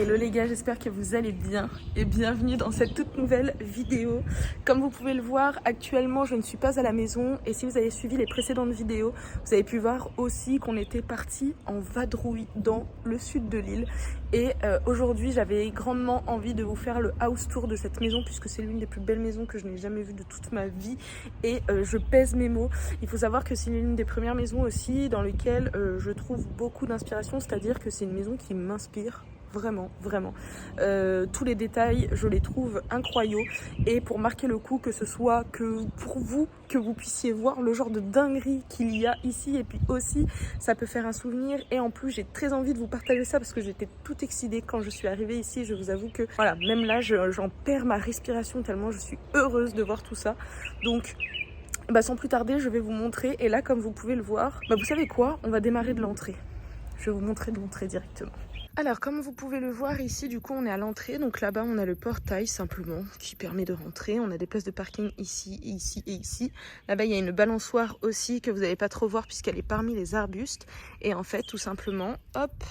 Hello les gars, j'espère que vous allez bien et bienvenue dans cette toute nouvelle vidéo. Comme vous pouvez le voir, actuellement je ne suis pas à la maison et si vous avez suivi les précédentes vidéos, vous avez pu voir aussi qu'on était parti en vadrouille dans le sud de l'île. Et aujourd'hui j'avais grandement envie de vous faire le house tour de cette maison puisque c'est l'une des plus belles maisons que je n'ai jamais vues de toute ma vie et je pèse mes mots. Il faut savoir que c'est l'une des premières maisons aussi dans lesquelles je trouve beaucoup d'inspiration, c'est-à-dire que c'est une maison qui m'inspire. Vraiment. Tous les détails, je les trouve incroyables. Et pour marquer le coup, que ce soit que pour vous, que vous puissiez voir le genre de dinguerie qu'il y a ici. Et puis aussi, ça peut faire un souvenir. Et en plus, j'ai très envie de vous partager ça parce que j'étais toute excitée quand je suis arrivée ici. Je vous avoue que, voilà, même là, j'en perds ma respiration tellement je suis heureuse de voir tout ça. Donc, sans plus tarder, je vais vous montrer. Et là, comme vous pouvez le voir, vous savez quoi? On va démarrer de l'entrée. Je vais vous montrer de l'entrée directement. Alors comme vous pouvez le voir ici, du coup on est à l'entrée, donc là-bas on a le portail simplement qui permet de rentrer. On a des places de parking ici, ici et ici. Là-bas il y a une balançoire aussi que vous n'allez pas trop voir puisqu'elle est parmi les arbustes. Et en fait tout simplement, hop,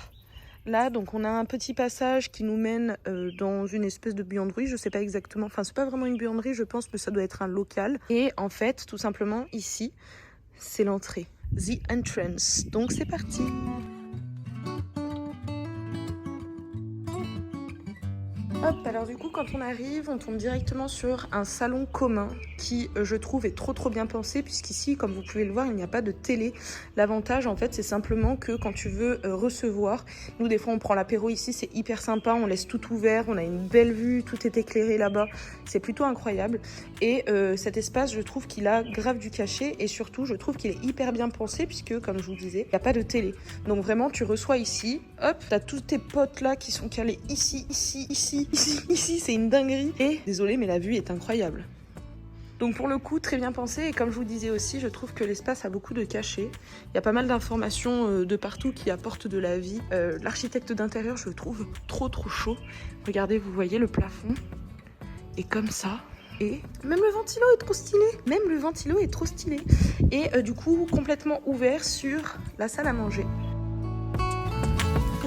là donc on a un petit passage qui nous mène dans une espèce de buanderie, je sais pas exactement, enfin c'est pas vraiment une buanderie, je pense que ça doit être un local. Et en fait tout simplement ici, c'est l'entrée, the entrance. Donc c'est parti. Hop, alors du coup quand on arrive, on tombe directement sur un salon commun qui je trouve est trop bien pensé puisqu'ici comme vous pouvez le voir il n'y a pas de télé. L'avantage en fait c'est simplement que quand tu veux recevoir, nous des fois on prend l'apéro ici, c'est hyper sympa, on laisse tout ouvert, on a une belle vue, tout est éclairé là-bas, c'est plutôt incroyable. Et cet espace je trouve qu'il a grave du cachet et surtout je trouve qu'il est hyper bien pensé puisque comme je vous disais, il n'y a pas de télé. Donc vraiment tu reçois ici, hop, t'as tous tes potes là qui sont calés ici, ici, c'est une dinguerie. Et désolé, mais la vue est incroyable. Donc pour le coup, très bien pensé. Et comme je vous disais aussi, je trouve que l'espace a beaucoup de cachets. Il y a pas mal d'informations de partout qui apportent de la vie. L'architecte d'intérieur, je le trouve trop chaud. Regardez, vous voyez le plafond. Et comme ça. Et même le ventilo est trop stylé. Et du coup, complètement ouvert sur la salle à manger.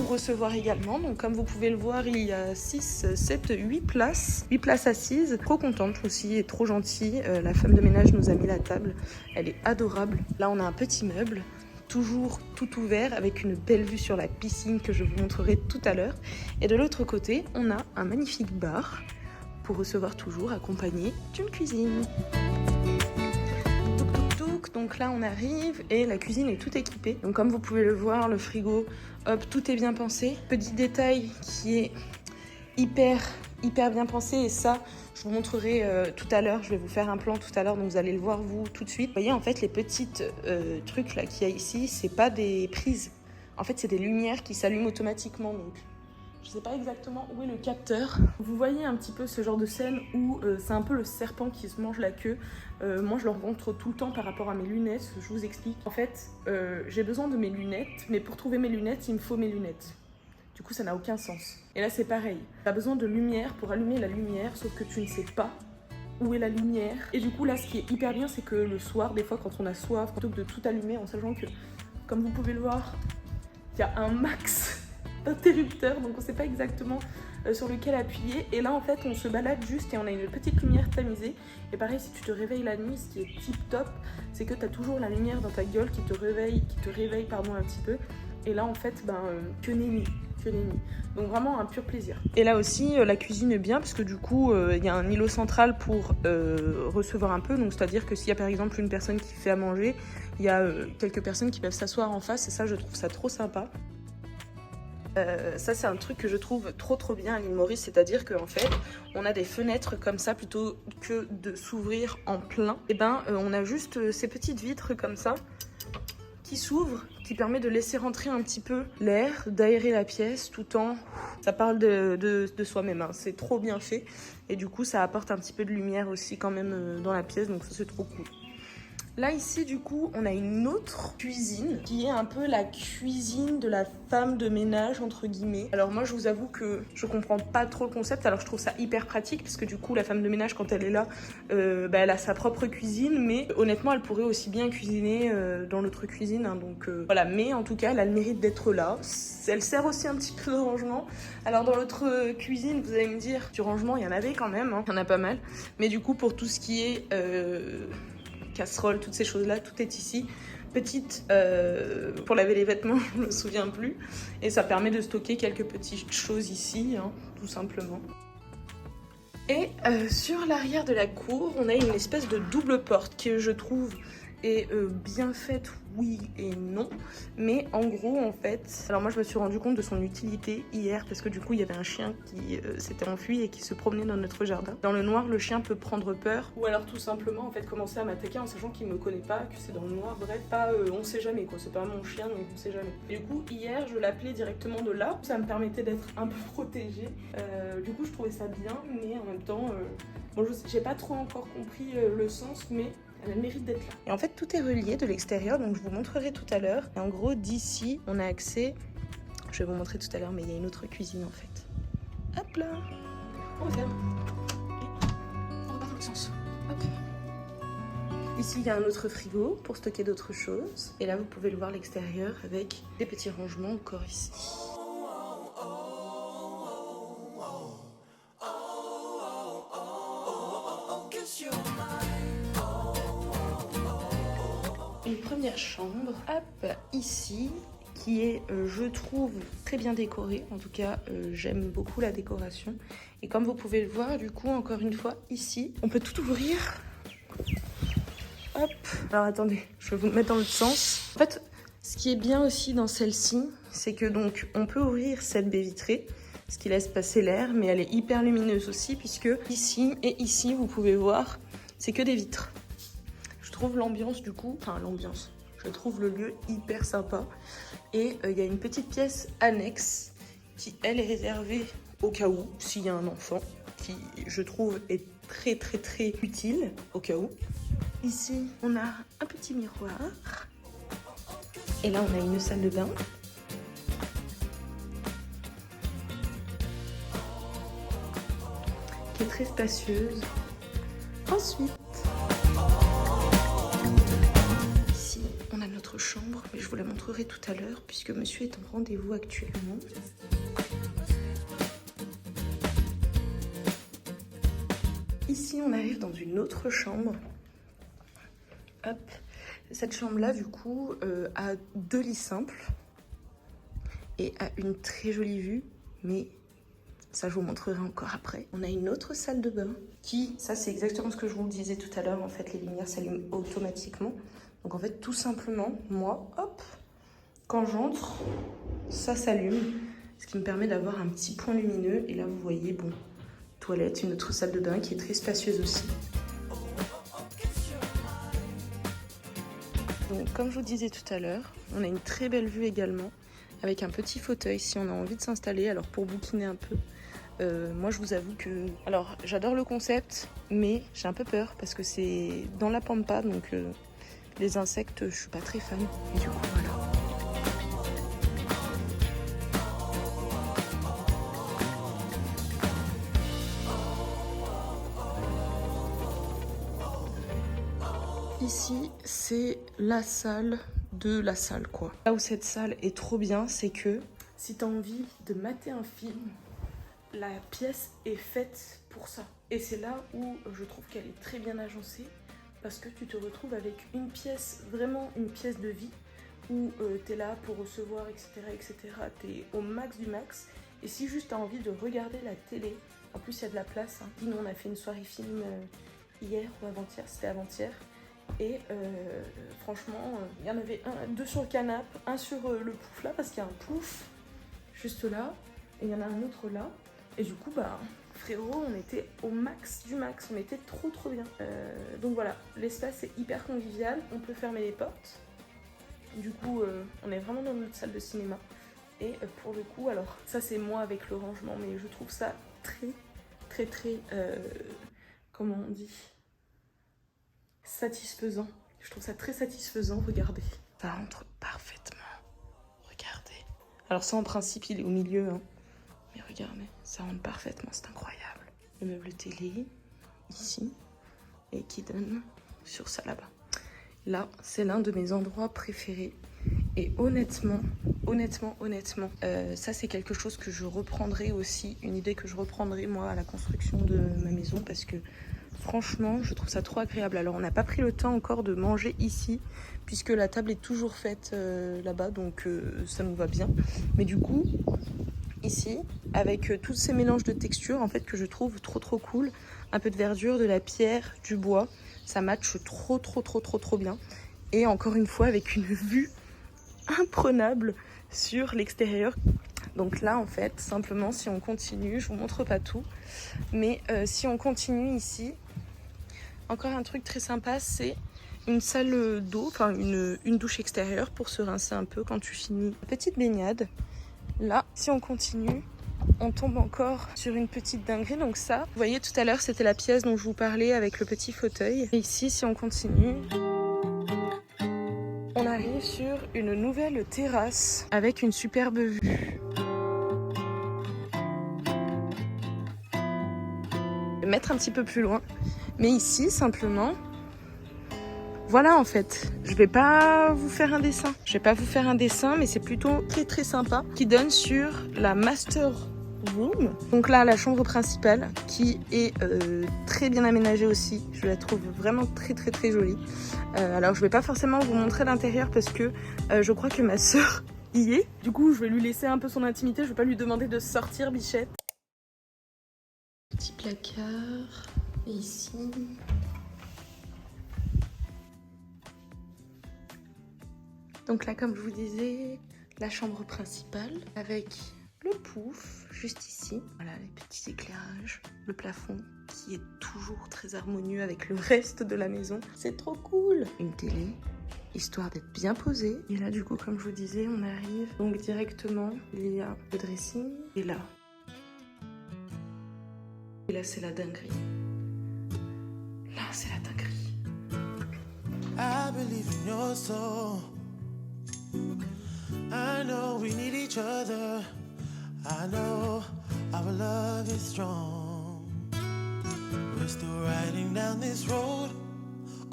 Recevoir également, donc comme vous pouvez le voir il y a 6, 7, 8 places assises, trop contente aussi et trop gentille. La femme de ménage nous a mis la table, elle est adorable. Là on a un petit meuble toujours tout ouvert avec une belle vue sur la piscine que je vous montrerai tout à l'heure, et de l'autre côté on a un magnifique bar pour recevoir toujours accompagné d'une cuisine. Donc là on arrive et la cuisine est tout équipée. Donc comme vous pouvez le voir, le frigo, hop, tout est bien pensé. Petit détail qui est hyper bien pensé, et ça je vous montrerai tout à l'heure. Je vais vous faire un plan tout à l'heure, donc vous allez le voir vous tout de suite. Vous voyez en fait les petites trucs là qu'il y a ici, c'est pas des prises. En fait c'est des lumières qui s'allument automatiquement. Donc je sais pas exactement où est le capteur. Vous voyez un petit peu ce genre de scène où c'est un peu le serpent qui se mange la queue. Moi je le rencontre tout le temps par rapport à mes lunettes, je vous explique. En fait, j'ai besoin de mes lunettes, mais pour trouver mes lunettes, il me faut mes lunettes. Du coup ça n'a aucun sens. Et là c'est pareil, tu as besoin de lumière pour allumer la lumière, sauf que tu ne sais pas où est la lumière. Et du coup là ce qui est hyper bien, c'est que le soir, des fois quand on a soif, plutôt que de tout allumer, en sachant que, comme vous pouvez le voir, il y a un max interrupteur, donc on sait pas exactement sur lequel appuyer. Et là en fait on se balade juste et on a une petite lumière tamisée. Et pareil, si tu te réveilles la nuit, ce qui est tip top, c'est que tu as toujours la lumière dans ta gueule qui te réveille un petit peu. Et là en fait que nenni. Donc vraiment un pur plaisir. Et là aussi la cuisine est bien parce que du coup il y a un îlot central pour recevoir un peu. Donc c'est à dire que s'il y a par exemple une personne qui fait à manger, il y a quelques personnes qui peuvent s'asseoir en face, et ça je trouve ça trop sympa. Ça c'est un truc que je trouve trop bien à l'île Maurice, c'est-à-dire qu'en fait on a des fenêtres comme ça, plutôt que de s'ouvrir en plein, et on a juste ces petites vitres comme ça qui s'ouvrent, qui permet de laisser rentrer un petit peu l'air, d'aérer la pièce tout en... Ça parle de soi-même, hein. C'est trop bien fait, et du coup ça apporte un petit peu de lumière aussi quand même dans la pièce, donc ça c'est trop cool. Là ici du coup on a une autre cuisine qui est un peu la cuisine de la femme de ménage entre guillemets. Alors moi je vous avoue que je comprends pas trop le concept, alors je trouve ça hyper pratique parce que du coup la femme de ménage quand elle est là, elle a sa propre cuisine, mais honnêtement elle pourrait aussi bien cuisiner dans l'autre cuisine, hein, donc voilà, mais en tout cas elle a le mérite d'être là. Elle sert aussi un petit peu de rangement. Alors dans l'autre cuisine vous allez me dire du rangement il y en avait quand même, hein. Il y en a pas mal, mais du coup pour tout ce qui est casserole, toutes ces choses-là, tout est ici. Petite pour laver les vêtements, je me souviens plus. Et ça permet de stocker quelques petites choses ici, hein, tout simplement. Et sur l'arrière de la cour, on a une espèce de double porte que je trouve est bien faite, oui et non, mais en gros en fait, alors moi je me suis rendu compte de son utilité hier parce que du coup il y avait un chien qui s'était enfui et qui se promenait dans notre jardin. Dans le noir le chien peut prendre peur ou alors tout simplement en fait commencer à m'attaquer en sachant qu'il me connaît pas, que c'est dans le noir, bref, pas on sait jamais quoi, c'est pas mon chien donc on sait jamais. Et du coup hier je l'appelais directement de là, ça me permettait d'être un peu protégée, du coup je trouvais ça bien mais en même temps, bon j'ai pas trop encore compris le sens mais elle a le mérite d'être là. Et en fait, tout est relié de l'extérieur, donc je vous montrerai tout à l'heure. Et en gros, d'ici, on a accès... Je vais vous montrer tout à l'heure, mais il y a une autre cuisine en fait. Hop là, on ferme. Et on repart dans l'autre sens. Hop. Ici, il y a un autre frigo pour stocker d'autres choses. Et là, vous pouvez le voir l'extérieur avec des petits rangements encore ici. Une première chambre, hop, ici, qui est, je trouve, très bien décorée. En tout cas, j'aime beaucoup la décoration. Et comme vous pouvez le voir, du coup, encore une fois, ici, on peut tout ouvrir. Hop. Alors, attendez, je vais vous mettre dans l'autre sens. En fait, ce qui est bien aussi dans celle-ci, c'est que donc, on peut ouvrir cette baie vitrée, ce qui laisse passer l'air, mais elle est hyper lumineuse aussi, puisque ici et ici, vous pouvez voir, c'est que des vitres. Je trouve l'ambiance du coup, enfin l'ambiance, je trouve le lieu hyper sympa. Et il y a une petite pièce annexe qui elle est réservée au cas où, s'il y a un enfant, qui je trouve est très très très utile au cas où. Ici on a un petit miroir. Et là on a une salle de bain. Qui est très spacieuse. Ensuite, on a notre chambre, mais je vous la montrerai tout à l'heure puisque monsieur est en rendez-vous actuellement. Ici, on arrive dans une autre chambre. Hop. Cette chambre-là, du coup, a 2 lits simples et a une très jolie vue, mais ça, je vous montrerai encore après. On a une autre salle de bain qui, ça, c'est exactement ce que je vous disais tout à l'heure. En fait, les lumières s'allument automatiquement. Donc en fait, tout simplement, moi, hop, quand j'entre, ça s'allume, ce qui me permet d'avoir un petit point lumineux. Et là, vous voyez, bon, toilette, une autre salle de bain qui est très spacieuse aussi. Donc comme je vous disais tout à l'heure, on a une très belle vue également, avec un petit fauteuil si on a envie de s'installer. Alors pour bouquiner un peu, moi je vous avoue que... Alors j'adore le concept, mais j'ai un peu peur parce que c'est dans la pampa, donc... Les insectes, je suis pas très fan. Et du coup, voilà. Ici, c'est la salle de la salle, quoi. Là où cette salle est trop bien, c'est que si t'as envie de mater un film, la pièce est faite pour ça. Et c'est là où je trouve qu'elle est très bien agencée. Parce que tu te retrouves avec une pièce, vraiment une pièce de vie, où tu es là pour recevoir, etc. etc. Tu es au max du max. Et si juste tu as envie de regarder la télé, en plus il y a de la place. Hein. Nous on a fait une soirée film hier ou avant-hier, c'était avant-hier. Et franchement, il y en avait 2 sur le canapé, un sur le pouf là, parce qu'il y a un pouf juste là, et il y en a un autre là. Et du coup, bah... frérot, on était au max du max, on était trop bien. Donc voilà, l'espace est hyper convivial, on peut fermer les portes. Du coup, on est vraiment dans notre salle de cinéma. Et pour le coup, alors ça c'est moi avec le rangement, mais je trouve ça très, comment on dit, satisfaisant. Je trouve ça très satisfaisant, regardez. Ça rentre parfaitement. Regardez. Alors ça, en principe, il est au milieu, hein. Mais regardez, ça rentre parfaitement, c'est incroyable. Le meuble télé, ici, et qui donne sur ça là-bas. Là, c'est l'un de mes endroits préférés. Et honnêtement, ça c'est quelque chose que je reprendrai aussi, une idée que je reprendrai moi à la construction de ma maison parce que franchement, je trouve ça trop agréable. Alors on n'a pas pris le temps encore de manger ici puisque la table est toujours faite là-bas, donc ça nous va bien. Mais du coup, ici, avec tous ces mélanges de textures en fait que je trouve trop cool, un peu de verdure, de la pierre, du bois, ça matche trop bien. Et encore une fois avec une vue imprenable sur l'extérieur. Donc là en fait simplement si on continue, je vous montre pas tout, mais si on continue ici, encore un truc très sympa, c'est une salle d'eau, enfin une douche extérieure pour se rincer un peu quand tu finis. Petite baignade. Là si on continue, on tombe encore sur une petite dinguerie. Donc ça, vous voyez tout à l'heure c'était la pièce dont je vous parlais avec le petit fauteuil. Et ici si on continue, on arrive sur une nouvelle terrasse avec une superbe vue. Je vais mettre un petit peu plus loin, mais ici simplement, voilà en fait. Je vais pas vous faire un dessin. Mais c'est plutôt très sympa qui donne sur la master room. Donc là, la chambre principale qui est très bien aménagée aussi. Je la trouve vraiment très jolie. Alors je vais pas forcément vous montrer l'intérieur parce que je crois que ma sœur y est. Du coup je vais lui laisser un peu son intimité, je vais pas lui demander de sortir, bichette. Petit placard, et ici. Donc là comme je vous disais, la chambre principale avec le pouf juste ici. Voilà les petits éclairages, le plafond qui est toujours très harmonieux avec le reste de la maison. C'est trop cool. Une télé, histoire d'être bien posée. Et là du coup comme je vous disais, on arrive donc directement, il y a le dressing et là c'est la dinguerie. Là c'est la dinguerie. I believe in your soul. I know we need each other. I know our love is strong. We're still riding down this road.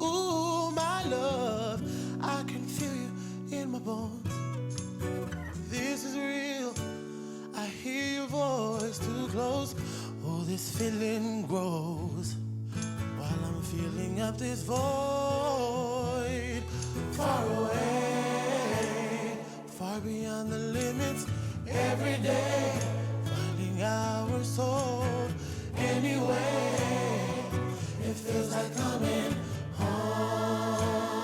Ooh, my love, I can feel you in my bones. This is real. I hear your voice too close. Oh, this feeling grows while I'm filling up this void. Far away, far beyond the limits. Every day, finding our soul. Anyway, it feels like coming home.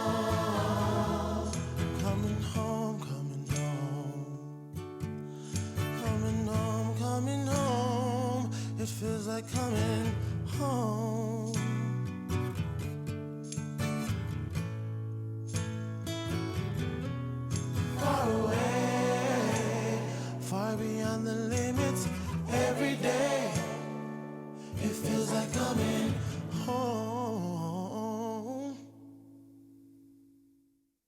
Coming home, coming home. Coming home, coming home. It feels like coming home. Far away, far beyond the limits. Every day, it feels like coming home.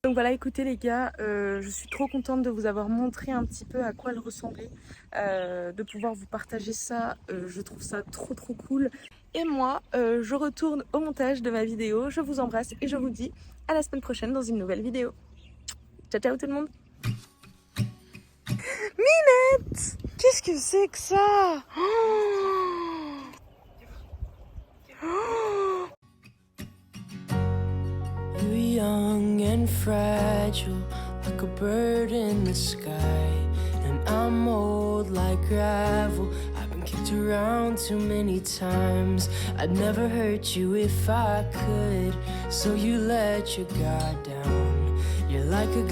Donc voilà, écoutez les gars, je suis trop contente de vous avoir montré un petit peu à quoi elle ressemblait, de pouvoir vous partager ça, je trouve ça trop cool. Et moi, je retourne au montage de ma vidéo, je vous embrasse et je vous dis à la semaine prochaine dans une nouvelle vidéo. Ciao tout le monde. Minette, qu'est-ce que c'est que ça? You're young and fragile, like a bird in the sky. And I'm old like gravel, I've been kicked around too many times. I'd never hurt you if I could, so you let your guard down. You're like a